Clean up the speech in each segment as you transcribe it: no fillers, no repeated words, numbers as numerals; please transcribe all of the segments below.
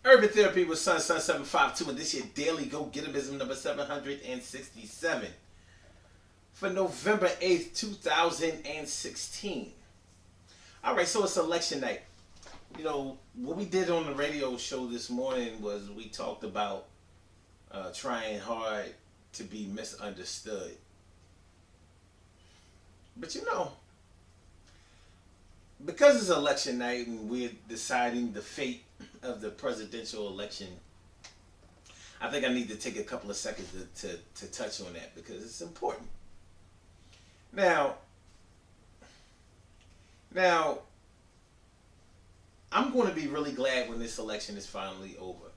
Urban Therapy with Sun752, and this your daily go-getism number 767 for November 8th, 2016. Alright, so it's election night. You know, what we did on the radio show this morning was we talked about trying hard to be misunderstood. But you know, because it's election night and we're deciding the fate of the presidential election, I think I need to take a couple of seconds to touch on that because it's important. Now, I'm going to be really glad when this election is finally over.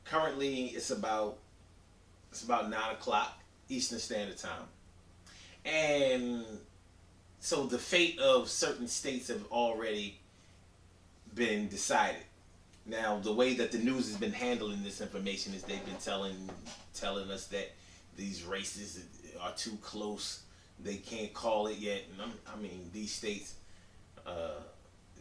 Currently, it's about 9 o'clock Eastern Standard Time, and so the fate of certain states have already been decided. Now, the way that the news has been handling this information is they've been telling us that these races are too close. They can't call it yet. And I mean, these states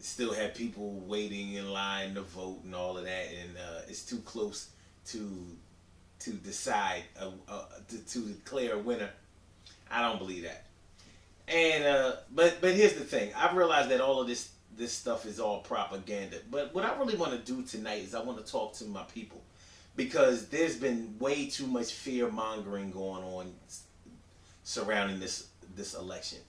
still have people waiting in line to vote and all of that, and it's too close to decide to declare a winner. I don't believe that. And but here's the thing. I've realized that all of this stuff is all propaganda. But what I really want to do tonight is I want to talk to my people, because there's been way too much fear mongering going on surrounding this election.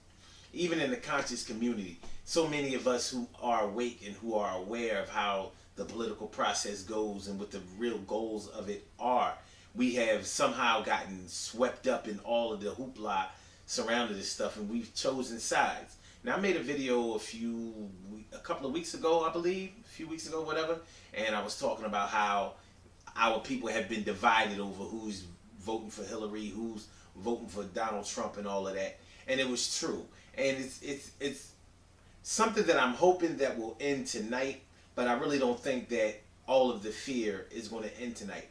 Even in the conscious community, so many of us who are awake and who are aware of how the political process goes and what the real goals of it are, we have somehow gotten swept up in all of the hoopla surrounding this stuff, and we've chosen sides. Now, I made a video a couple of weeks ago, I believe, a few weeks ago, whatever, and I was talking about how our people have been divided over who's voting for Hillary, who's voting for Donald Trump, and all of that, and it was true. And it's something that I'm hoping that will end tonight, but I really don't think that all of the fear is going to end tonight.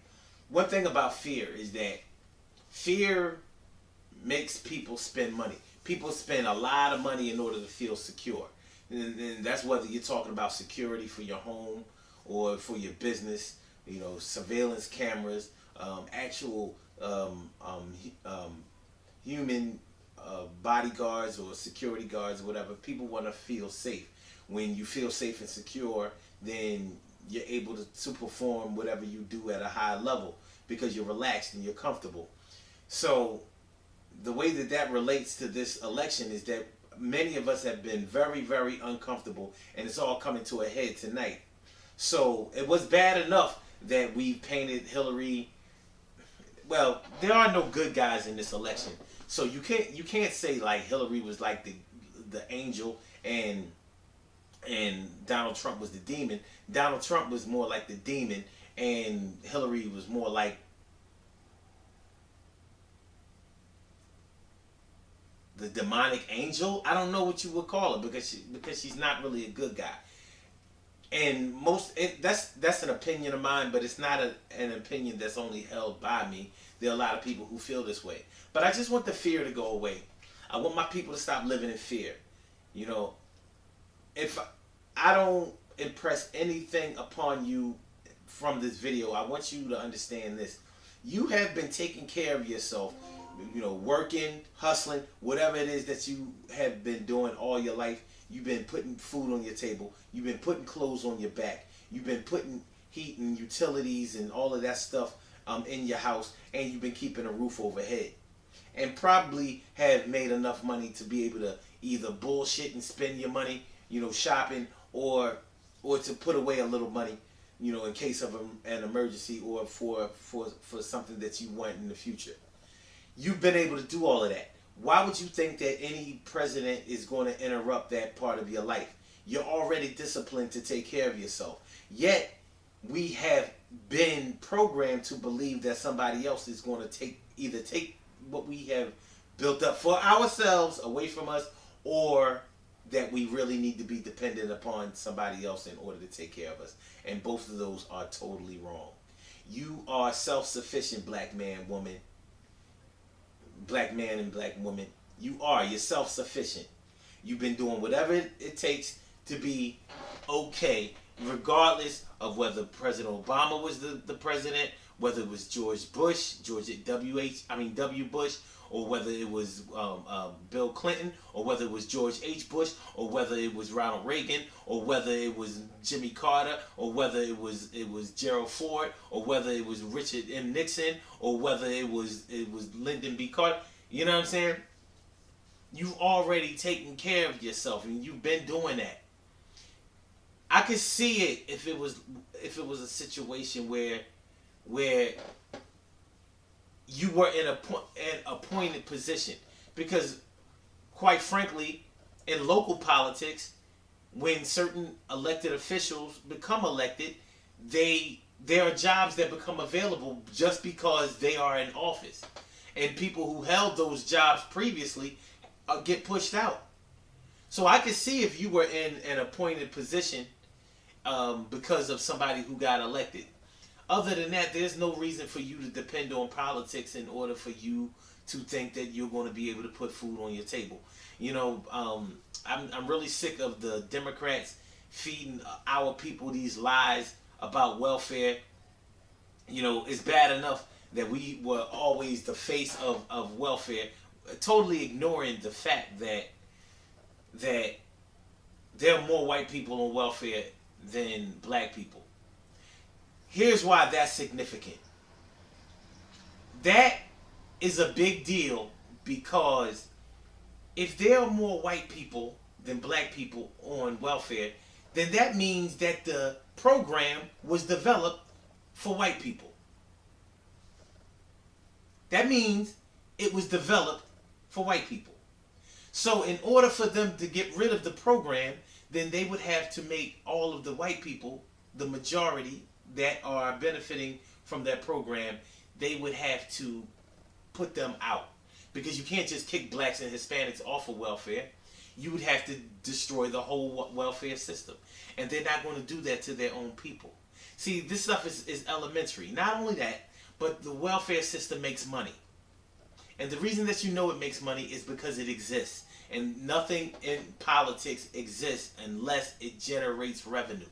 One thing about fear is that fear makes people spend money. People spend a lot of money in order to feel secure. And that's whether you're talking about security for your home or for your business, you know, surveillance cameras, actual human bodyguards or security guards or whatever. People want to feel safe. When you feel safe and secure, then you're able to perform whatever you do at a high level because you're relaxed and you're comfortable. So the way that relates to this election is that many of us have been very, very uncomfortable, and it's all coming to a head tonight. So it was bad enough that we painted Hillary. Well, there are no good guys in this election, so you can't say like Hillary was like the angel and Donald Trump was the demon. Donald Trump was more like the demon, and Hillary was more like the demonic angel. I don't know what you would call it because she's not really a good guy. And that's an opinion of mine, but it's not an opinion that's only held by me. There are a lot of people who feel this way. But I just want the fear to go away. I want my people to stop living in fear. You know, if I don't impress anything upon you from this video, I want you to understand this. You have been taking care of yourself, you know, working, hustling, whatever it is that you have been doing all your life. You've been putting food on your table. You've been putting clothes on your back. You've been putting heat and utilities and all of that stuff in your house, and you've been keeping a roof overhead. And probably have made enough money to be able to either bullshit and spend your money, you know, shopping, or to put away a little money, you know, in case of an emergency or for something that you want in the future. You've been able to do all of that. Why would you think that any president is going to interrupt that part of your life? You're already disciplined to take care of yourself. Yet, we have been programmed to believe that somebody else is going to either take what we have built up for ourselves away from us, or that we really need to be dependent upon somebody else in order to take care of us. And both of those are totally wrong. You are self-sufficient, black man, woman. Black man and black woman. You're self-sufficient. You've been doing whatever it takes to be okay regardless of whether President Obama was the president, whether it was George Bush, W. Bush, or whether it was Bill Clinton, or whether it was George H. Bush, or whether it was Ronald Reagan, or whether it was Jimmy Carter, or whether it was Gerald Ford, or whether it was Richard M. Nixon, or whether it was Lyndon B. Carter. You know what I'm saying? You've already taken care of yourself, and you've been doing that. I could see it if it was a situation where you were in an appointed position, because quite frankly, in local politics, when certain elected officials become elected, there are jobs that become available just because they are in office, and people who held those jobs previously get pushed out. So I could see if you were in an appointed position because of somebody who got elected. Other than that, there's no reason for you to depend on politics in order for you to think that you're going to be able to put food on your table. You know, I'm really sick of the Democrats feeding our people these lies about welfare. You know, it's bad enough that we were always the face of welfare, totally ignoring the fact that there are more white people on welfare than black people. Here's why that's significant. That is a big deal, because if there are more white people than black people on welfare, then that means that the program was developed for white people. That means it was developed for white people. So in order for them to get rid of the program, then they would have to make all of the white people, the majority that are benefiting from that program, they would have to put them out. Because you can't just kick blacks and Hispanics off of welfare. You would have to destroy the whole welfare system. And they're not going to do that to their own people. See, this stuff is elementary. Not only that, but the welfare system makes money. And the reason that you know it makes money is because it exists. And nothing in politics exists unless it generates revenue.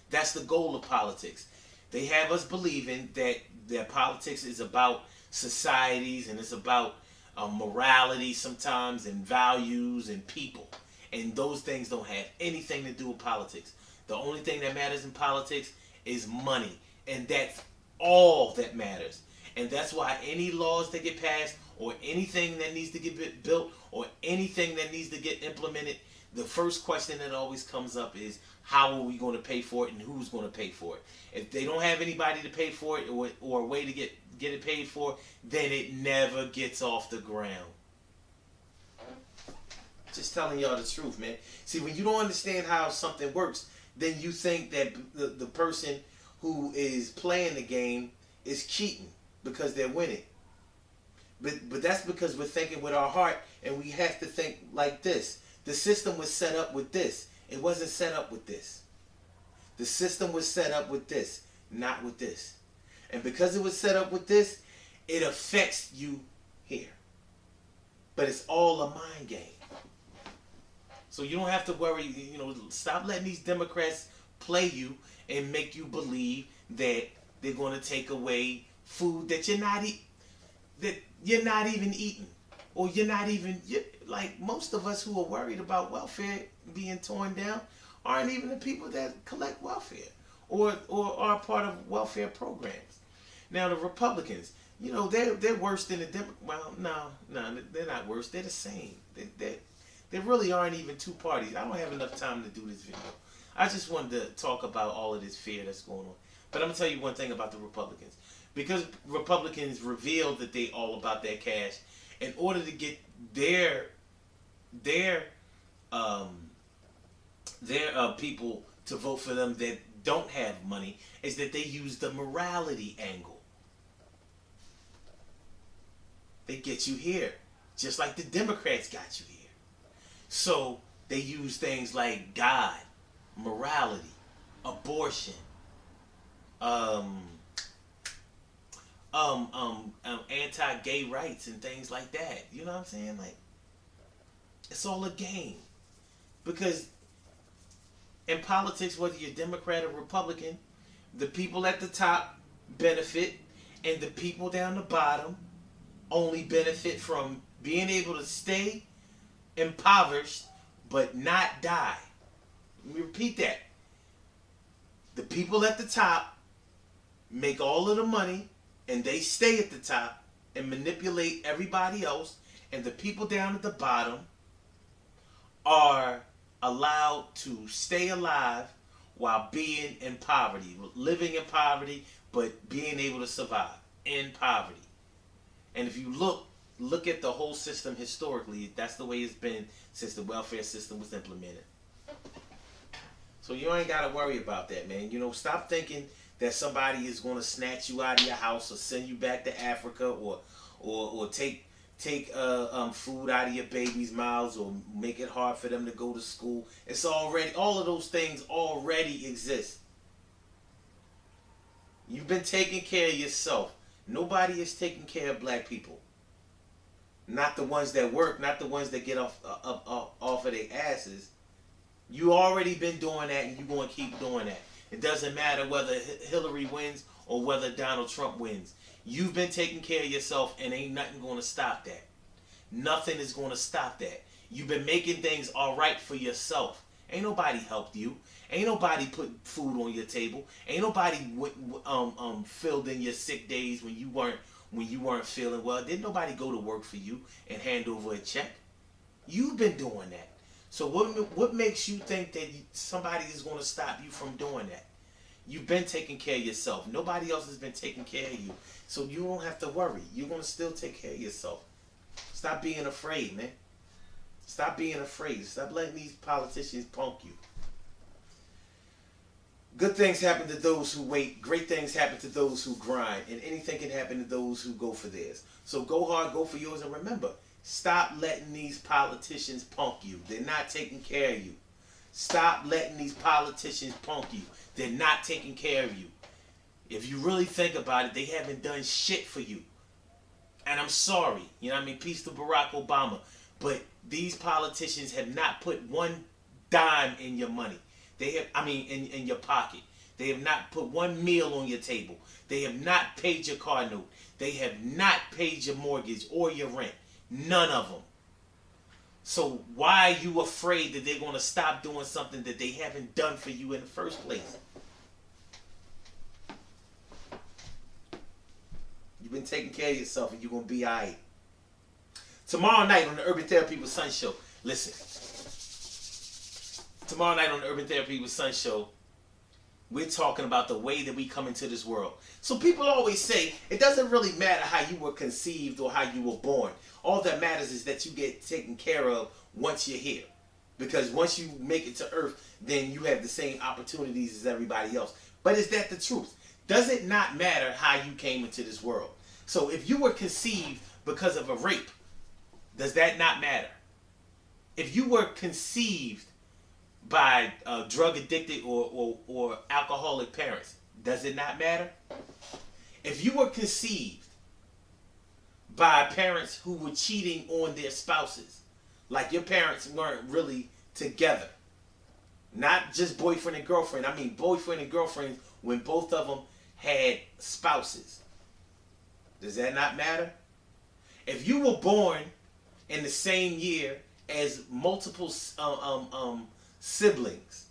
That's the goal of politics. They have us believing that their politics is about societies, and it's about morality sometimes, and values and people. And those things don't have anything to do with politics. The only thing that matters in politics is money. And that's all that matters. And that's why any laws that get passed, or anything that needs to get built, or anything that needs to get implemented, the first question that always comes up is, how are we going to pay for it, and who's going to pay for it? If they don't have anybody to pay for it, or a way to get it paid for, then it never gets off the ground. Just telling y'all the truth, man. See, when you don't understand how something works, then you think that the person who is playing the game is cheating because they're winning. But that's because we're thinking with our heart, and we have to think like this. The system was set up with this. It wasn't set up with this. The system was set up with this, not with this. And because it was set up with this, it affects you here. But it's all a mind game. So you don't have to worry, stop letting these Democrats play you and make you believe that they're going to take away food that you're not even eating. Or like most of us who are worried about welfare being torn down aren't even the people that collect welfare or are part of welfare programs. Now the Republicans, they're worse than the Democrats. Well, no, they're not worse. They're the same. There really aren't even two parties. I don't have enough time to do this video. I just wanted to talk about all of this fear that's going on. But I'm going to tell you one thing about the Republicans. Because Republicans revealed that they all about their cash, in order to get their people to vote for them that don't have money, is that they use the morality angle. They get you here, just like the Democrats got you here. So they use things like God, morality, abortion, anti-gay rights and things like that. You know what I'm saying? Like, it's all a game. Because In politics, whether you're Democrat or Republican, the people at the top benefit, and the people down the bottom only benefit from being able to stay impoverished but not die. Let me repeat that. The people at the top make all of the money and they stay at the top and manipulate everybody else, and the people down at the bottom are allowed to stay alive while being in poverty, living in poverty, but being able to survive in poverty. And if you look at the whole system historically, that's the way it's been since the welfare system was implemented. So you ain't got to worry about that, man. You know, stop thinking that somebody is going to snatch you out of your house or send you back to Africa or take food out of your baby's mouths or make it hard for them to go to school. It's already, all of those things already exist. You've been taking care of yourself. Nobody is taking care of black people. Not the ones that work, not the ones that get off of their asses. You already been doing that, and you're going to keep doing that. It doesn't matter whether Hillary wins or whether Donald Trump wins. You've been taking care of yourself, and ain't nothing going to stop that. Nothing is going to stop that. You've been making things all right for yourself. Ain't nobody helped you. Ain't nobody put food on your table. Ain't nobody filled in your sick days when you weren't feeling well. Didn't nobody go to work for you and hand over a check? You've been doing that. So what makes you think that somebody is going to stop you from doing that? You've been taking care of yourself. Nobody else has been taking care of you. So you don't have to worry. You're going to still take care of yourself. Stop being afraid, man. Stop being afraid. Stop letting these politicians punk you. Good things happen to those who wait. Great things happen to those who grind. And anything can happen to those who go for theirs. So go hard, go for yours, and remember, stop letting these politicians punk you. They're not taking care of you. Stop letting these politicians punk you. They're not taking care of you. If you really think about it, they haven't done shit for you. And I'm sorry. You know what I mean? Peace to Barack Obama. But these politicians have not put one dime in your money. They have, in your pocket. They have not put one meal on your table. They have not paid your car note. They have not paid your mortgage or your rent. None of them. So why are you afraid that they're going to stop doing something that they haven't done for you in the first place? You've been taking care of yourself and you're going to be all right. Tomorrow night on the Urban Therapy with Sun Show, listen. Tomorrow night on the Urban Therapy with Sun Show, we're talking about the way that we come into this world. So people always say, it doesn't really matter how you were conceived or how you were born. All that matters is that you get taken care of once you're here. Because once you make it to earth, then you have the same opportunities as everybody else. But is that the truth? Does it not matter how you came into this world? So if you were conceived because of a rape, does that not matter? If you were conceived by drug addicted or alcoholic parents, does it not matter? If you were conceived by parents who were cheating on their spouses, like your parents weren't really together, not just boyfriend and girlfriend, I mean boyfriend and girlfriend when both of them had spouses, does that not matter? If you were born in the same year as multiple siblings,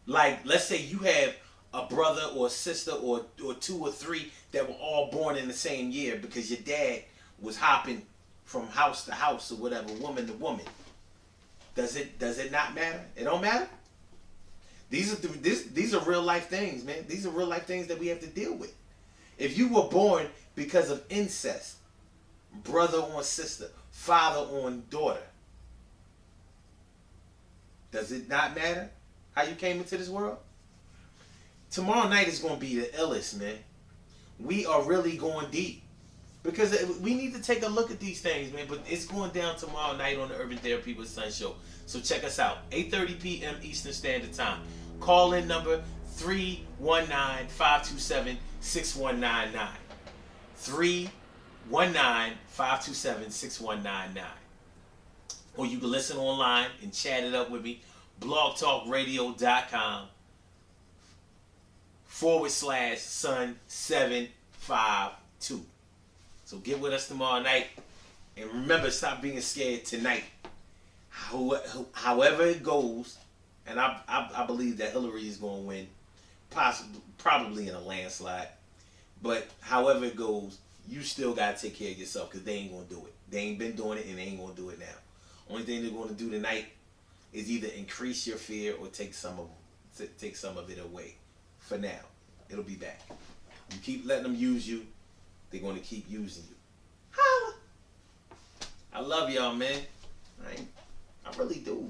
like let's say you have a brother or a sister or two or three that were all born in the same year because your dad was hopping from house to house or whatever, woman to woman, does it not matter? It don't matter. These are real life things, man. These are real life things that we have to deal with. If you were born because of incest, brother on sister, father on daughter, does it not matter how you came into this world? Tomorrow night is going to be the illest, man. We are really going deep. Because we need to take a look at these things, man. But it's going down tomorrow night on the Urban Therapy with Sun Show. So check us out. 8:30 p.m. Eastern Standard Time. Call in number 319-527-6199. 319-527-6199. Or you can listen online and chat it up with me blogtalkradio.com/Sun752. So get with us tomorrow night. And remember, stop being scared tonight. However it goes, and I believe that Hillary is going to win, probably in a landslide. But however it goes, you still got to take care of yourself, because they ain't going to do it. They ain't been doing it, and they ain't going to do it now. Only thing they're going to do tonight is either increase your fear or take some of it away. For now, it'll be back. You keep letting them use you, they're going to keep using you. Holla! I love y'all, man. I really do.